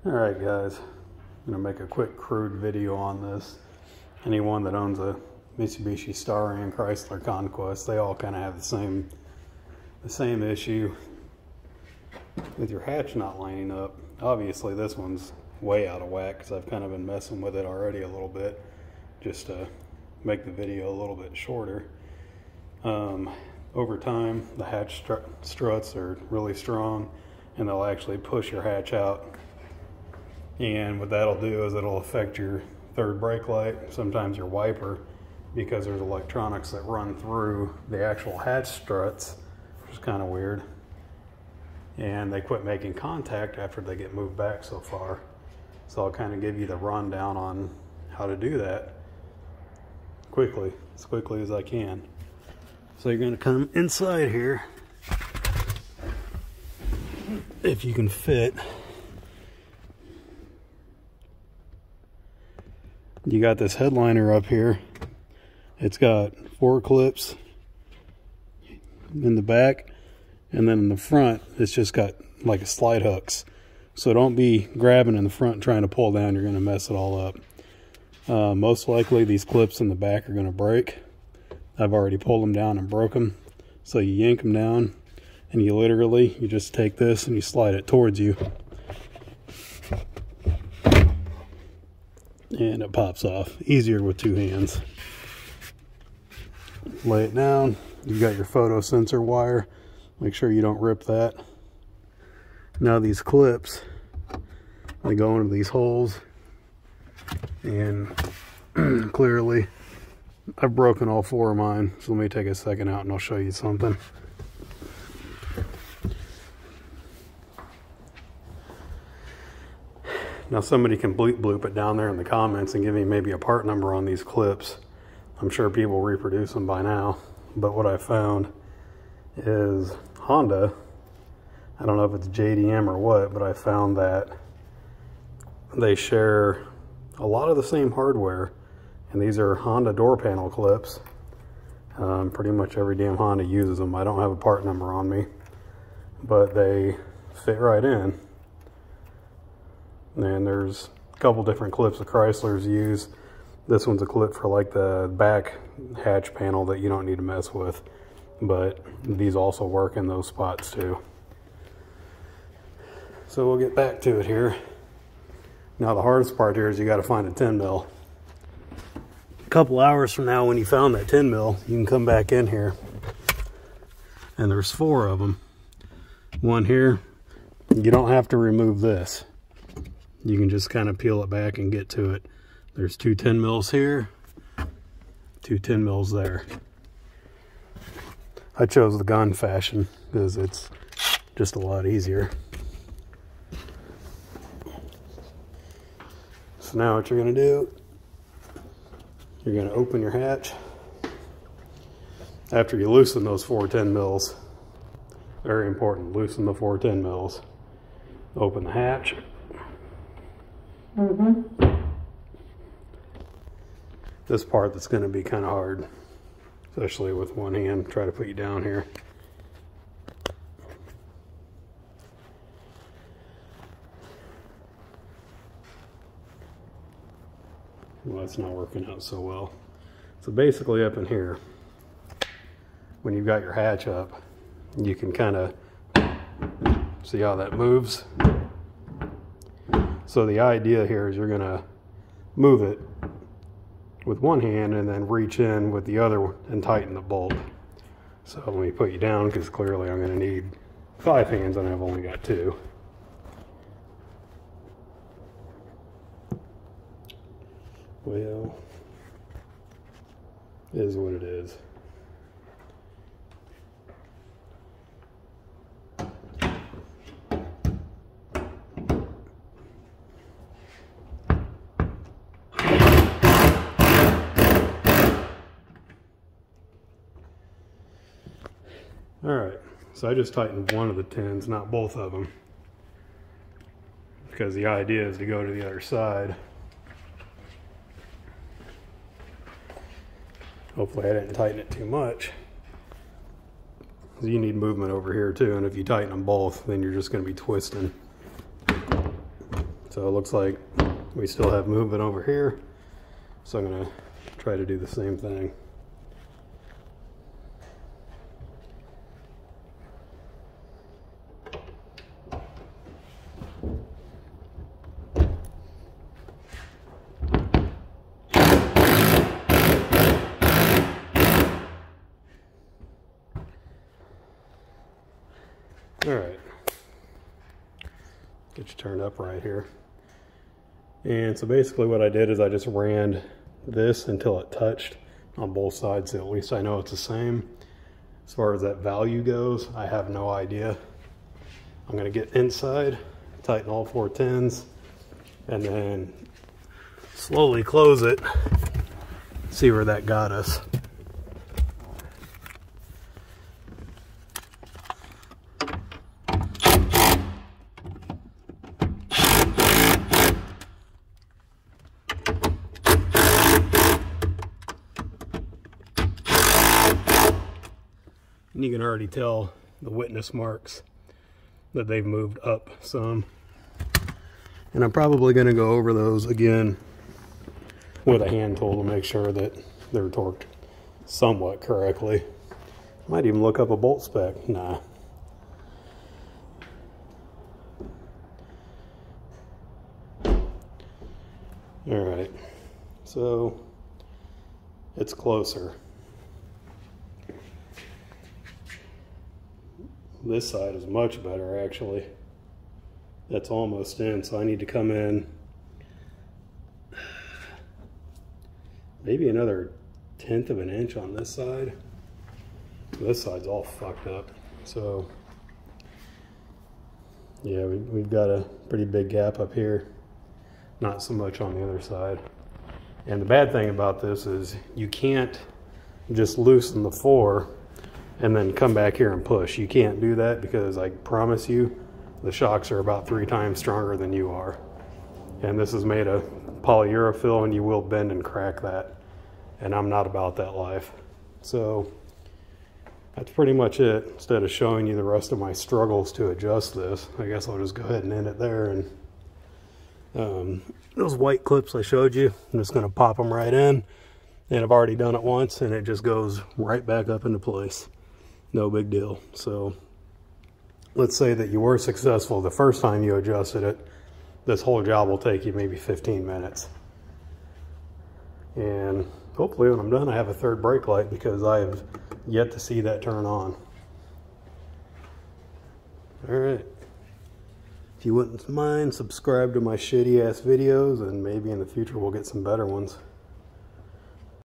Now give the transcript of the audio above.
Alright guys, I'm going to make a quick crude video on this. Anyone that owns a Mitsubishi Star and Chrysler Conquest, they all kind of have the same issue with your hatch not lining up. Obviously this one's way out of whack because I've kind of been messing with it already a little bit just to make the video a little bit shorter. Over time the hatch struts are really strong and they'll actually push your hatch out. And what that'll do is it'll affect your third brake light, sometimes your wiper, because there's electronics that run through the actual hatch struts, which is kind of weird. And they quit making contact after they get moved back so far. So I'll kind of give you the rundown on how to do that as quickly as I can. So you're going to come inside here, if you can fit. You got this headliner up here. It's got 4 clips in the back, and then in the front it's just got like a slide hooks. So don't be grabbing in the front and trying to pull down, you're going to mess it all up. Most likely these clips in the back are going to break. I've already pulled them down and broke them. So you yank them down and you just take this and you slide it towards you. And it pops off. Easier with 2 hands. Lay it down. You've got your photo sensor wire. Make sure you don't rip that. Now these clips, they go into these holes. And clearly, I've broken all 4 of mine. So let me take a second out and I'll show you something. Now somebody can bloop it down there in the comments and give me maybe a part number on these clips. I'm sure people reproduce them by now. But what I found is Honda, I don't know if it's JDM or what, but I found that they share a lot of the same hardware. And these are Honda door panel clips. Pretty much every damn Honda uses them. I don't have a part number on me, but they fit right in. And there's a couple different clips the Chryslers use. This one's a clip for like the back hatch panel that you don't need to mess with, but these also work in those spots too. So we'll get back to it here. Now the hardest part here is you got to find a 10 mil. A couple hours from now when you found that 10 mil, you can come back in here and there's 4 of them. One here. You don't have to remove this. You can just kind of peel it back and get to it. There's 2 10 mils here, 2 10 mils there. I chose the gun fashion because it's just a lot easier. So now what you're going to do, you're going to open your hatch. After you loosen those 4 10 mils, very important, loosen the 4 10 mils. Open the hatch. This part that's going to be kind of hard, especially with one hand. Try to put you down here. Well, that's not working out so well. So basically up in here, when you've got your hatch up, you can kind of see how that moves. So the idea here is you're going to move it with one hand and then reach in with the other and tighten the bolt. So let me put you down because clearly I'm going to need 5 hands and I've only got 2. Well, it is what it is. Alright, so I just tightened one of the 10s, not both of them, because the idea is to go to the other side. Hopefully I didn't tighten it too much. You need movement over here too, and if you tighten them both, then you're just going to be twisting. So it looks like we still have movement over here. So I'm gonna try to do the same thing. All right, get you turned up right here. And so basically what I did is I just ran this until it touched on both sides, so at least I know it's the same. As far as that value goes, I have no idea. I'm gonna get inside, tighten all 4 10s, and then slowly close it, see where that got us. And you can already tell the witness marks that they've moved up some. And I'm probably going to go over those again with a hand tool to make sure that they're torqued somewhat correctly. Might even look up a bolt spec. Nah. Alright, so it's closer. This side is much better actually. That's almost in, so I need to come in maybe another 1/10 of an inch on this side. This side's all fucked up. So yeah, we've got a pretty big gap up here. Not so much on the other side. And the bad thing about this is you can't just loosen the 4 and then come back here and push. You can't do that because I promise you the shocks are about 3 times stronger than you are. And this is made of polyurethane and you will bend and crack that. And I'm not about that life. So that's pretty much it. Instead of showing you the rest of my struggles to adjust this, I guess I'll just go ahead and end it there. And those white clips I showed you, I'm just gonna pop them right in. And I've already done it once and it just goes right back up into place. No big deal. So let's say that you were successful the first time you adjusted it. This whole job will take you maybe 15 minutes. And hopefully when I'm done I have a third brake light because I have yet to see that turn on. All right. If you wouldn't mind, subscribe to my shitty ass videos and maybe in the future we'll get some better ones.